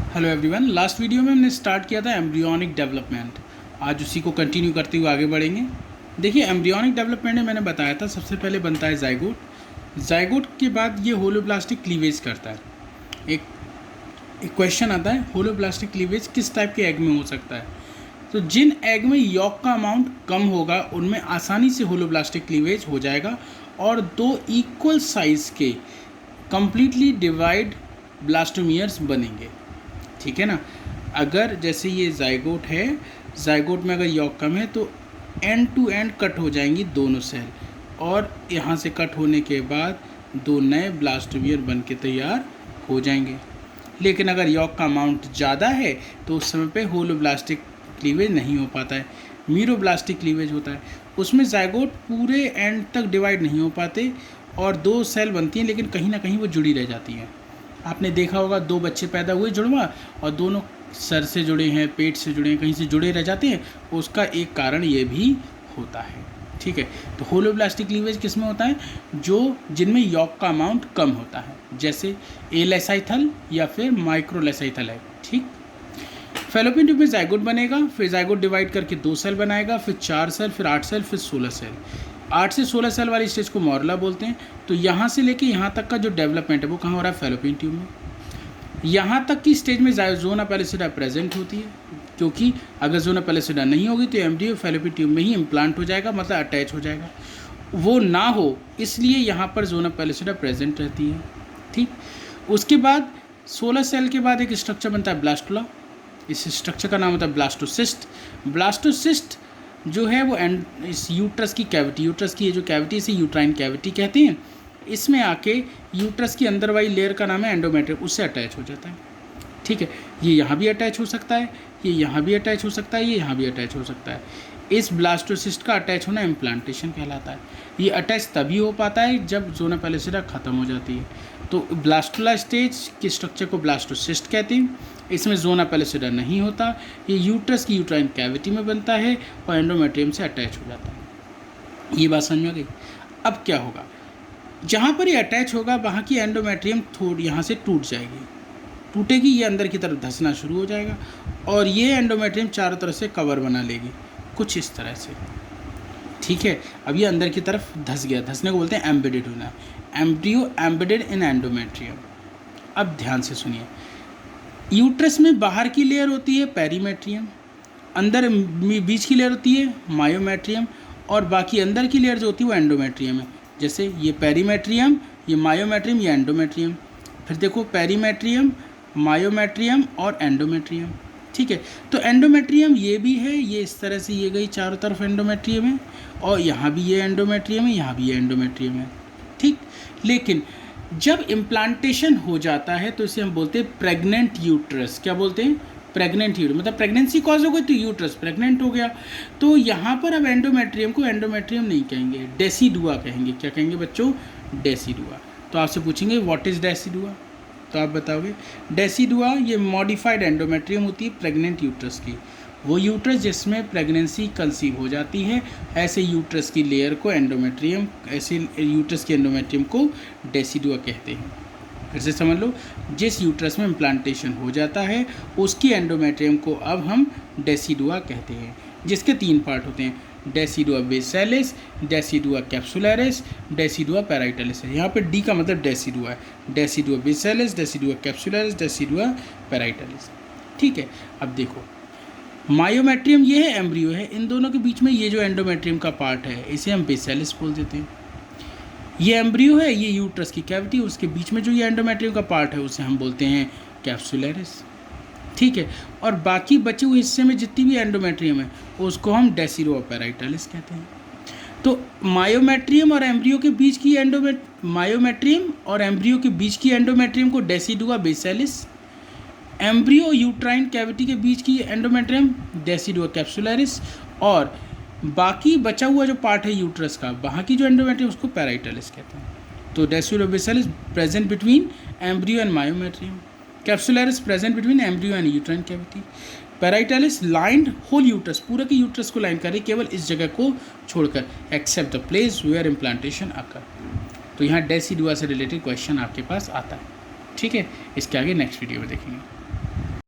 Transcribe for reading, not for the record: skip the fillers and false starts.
Hello everyone. Last video में हमने start किया था एम्ब्रियोनिक डेवलपमेंट। आज उसी को कंटिन्यू करते हुए आगे बढ़ेंगे। देखिए, एम्ब्रियोनिक डेवलपमेंट में मैंने बताया था सबसे पहले बनता है जाइगोट। जाइगोट के बाद ये होलोब्लास्टिक क्लीवेज करता है। एक क्वेश्चन आता है, होलोब्लास्टिक क्लीवेज किस टाइप के एग में हो सकता है? तो जिन एग में यॉक का अमाउंट कम होगा उनमें आसानी से होलोब्लास्टिक क्लीवेज हो जाएगा और दो इक्वल साइज के कंप्लीटली डिवाइड ब्लास्टोमियर्स बनेंगे। ठीक है ना। अगर जैसे ये जाइगोट है, जाइगोट में अगर यॉक कम है तो एंड टू एंड कट हो जाएंगी दोनों सेल, और यहाँ से कट होने के बाद दो नए ब्लास्टोमियर बन के तैयार हो जाएंगे। लेकिन अगर यॉक का अमाउंट ज़्यादा है तो उस समय पे होलोब्लास्टिक क्लीवेज नहीं हो पाता है, मीरोब्लास्टिक क्लीवेज होता है। उसमें जाइगोट पूरे एंड तक डिवाइड नहीं हो पाते और दो सेल बनती हैं, लेकिन कहीं ना कहीं वो जुड़ी रह जाती हैं। आपने देखा होगा, दो बच्चे पैदा हुए जुड़वा और दोनों सर से जुड़े हैं, पेट से जुड़े हैं, कहीं से जुड़े रह जाते हैं। उसका एक कारण ये भी होता है। ठीक है। तो होलोब्लास्टिक क्लीवेज किस में होता है? जो जिनमें यॉक का अमाउंट कम होता है, जैसे एलेसाइथल या फिर माइक्रोलेसाइथल है। ठीक। फैलोपियन ट्यूब में जाइगोट बनेगा, फिर जाइगोट डिवाइड करके दो सेल बनाएगा, फिर 4 सेल, फिर 8 सेल, फिर 16 सेल। 8 से 16 सेल वाली स्टेज को मॉर्ला बोलते हैं। तो यहाँ से लेके यहाँ तक का जो डेवलपमेंट है वो कहाँ हो रहा है? फैलोपियन ट्यूब में। यहाँ तक की स्टेज में जोना पैलिसिडा प्रेजेंट होती है, क्योंकि अगर जोना पैलिसिडा नहीं होगी तो एम्ब्रियो फैलोपियन ट्यूब में ही इम्प्लांट हो जाएगा, मतलब अटैच हो जाएगा। वो ना हो इसलिए यहाँ पर जोना पैलिसिडा प्रेजेंट रहती है। ठीक। उसके बाद 16 सेल के बाद एक स्ट्रक्चर बनता है ब्लास्टुला। इस स्ट्रक्चर का नाम होता है ब्लास्टोसिस्ट। ब्लास्टोसिस्ट जो है वो इस यूट्रस की कैविटी, यूट्रस की ये जो कैविटी इसे यूट्राइन कैविटी कहते हैं, इसमें आके यूट्रस की अंदर वाली लेयर का नाम है एंडोमेट्रियम, उससे अटैच हो जाता है। ठीक है। ये यहाँ भी अटैच हो सकता है, ये यहाँ भी अटैच हो सकता है, ये यहाँ भी अटैच हो सकता है। इस ब्लास्टोसिस्ट का अटैच होना इम्प्लांटेशन कहलाता है। ये अटैच तभी हो पाता है जब जोना पैलिसिडा ख़त्म हो जाती है। तो ब्लास्टुला स्टेज के स्ट्रक्चर को ब्लास्टोसिस्ट कहते हैं। इसमें जोना पैलिसिडा नहीं होता, ये यूट्रस की यूट्राइन कैविटी में बनता है और एंडोमेट्रियम से अटैच हो जाता है। ये बात समझ में आ गई? अब क्या होगा? जहाँ पर ये अटैच होगा वहाँ की एंडोमेट्रियम थोड़ी यहाँ से टूट जाएगी, टूटेगी, ये अंदर की तरफ धंसना शुरू हो जाएगा और ये एंडोमेट्रियम चारों तरफ से कवर बना लेगी, कुछ इस तरह से। ठीक है। अब ये अंदर की तरफ धंस गया, धंसने को बोलते हैं एम्बेडेड होना। Embryo embedded in endometrium. अब ध्यान से सुनिए, यूट्रस में बाहर की लेयर होती है पेरीमेट्रियम, अंदर बीच की लेयर होती है मायोमेट्रियम, और बाकी अंदर की लेयर जो होती है वो एंडोमेट्रियम है। जैसे ये पेरीमेट्रियम, ये मायोमेट्रियम, ये एंडोमेट्रियम। फिर देखो, पेरीमेट्रियम, मायोमेट्रियम और एंडोमेट्रियम। ठीक है। तो एंडोमेट्रियम ये भी है, ये इस तरह से ये गई चारों तरफ एंडोमेट्रियम है, और यहाँ भी ये एंडोमेट्रियम है, यहाँ भी ये एंडोमेट्रियम है। ठीक। लेकिन जब इम्प्लांटेशन हो जाता है तो इसे हम बोलते हैं प्रेग्नेंट यूट्रस। क्या बोलते हैं? Pregnant uterus. मतलब प्रेगनेंसी कॉज हो गई तो यूट्रस प्रेग्नेंट हो गया। तो यहाँ पर अब एंडोमेट्रियम को एंडोमेट्रियम नहीं कहेंगे, डेसीडुआ कहेंगे। क्या कहेंगे बच्चों? डेसीडुआ। तो आपसे पूछेंगे व्हाट इज़ डेसीडुआ, तो आप बताओगे डेसीडुआ ये मॉडिफाइड एंडोमेट्रियम होती है प्रेग्नेंट यूट्रस की। वो यूट्रस जिसमें प्रेगनेंसी कंसीव हो जाती है, ऐसे यूट्रस की लेयर को एंडोमेट्रियम, ऐसे यूट्रस के एंडोमेट्रियम को डेसीडुआ कहते हैं। फिर से समझ लो, जिस यूट्रस में इम्प्लांटेशन हो जाता है उसकी एंडोमेट्रियम को अब हम डेसीडुआ कहते हैं, जिसके 3 पार्ट होते हैं, decidua basalis, decidua capsularis, decidua parietalis है। यहाँ पे डी का मतलब डेसीडुआ है। Decidua basalis, decidua capsularis, decidua parietalis. ठीक है। अब देखो, मायोमेट्रियम ये है, एम्ब्रियो है, इन दोनों के बीच में ये जो एंडोमेट्रियम का पार्ट है इसे हम बेसिलस बोल देते हैं। ये एम्ब्रियो है, ये यूट्रस की कैविटी, उसके बीच में जो ये एंडोमेट्रियम का पार्ट है उसे हम बोलते हैं कैप्सुलरिस। ठीक है। और बाकी बचे हुए हिस्से में जितनी भी एंडोमेट्रियम है उसको हम डेसीडुआ पैराइटलिस कहते हैं। तो मायोमेट्रियम और एम्ब्रियो के बीच की मायोमेट्रियम और एम्ब्रियो के बीच की एंडोमेट्रियम को decidua bacillus, embryo uterine cavity के बीच की एंडोमेट्रियम डेसीडुआ कैप्सुलरिस, और बाकी बचा हुआ जो पार्ट है यूट्रस का वहाँ की जो एंडोमेट्रियम उसको पैराइटलिस कहते हैं। तो decidua basalis present between embryo and myometrium, capsularis present between embryo and uterine cavity, parietalis lined whole uterus, पूरा के यूट्रस को लाइन करे केवल इस जगह को छोड़कर, except the place where implantation occur. तो यहाँ डेसीडुआ से रिलेटेड क्वेश्चन आपके पास आता है। ठीक है। इसके आगे नेक्स्ट वीडियो में देखेंगे।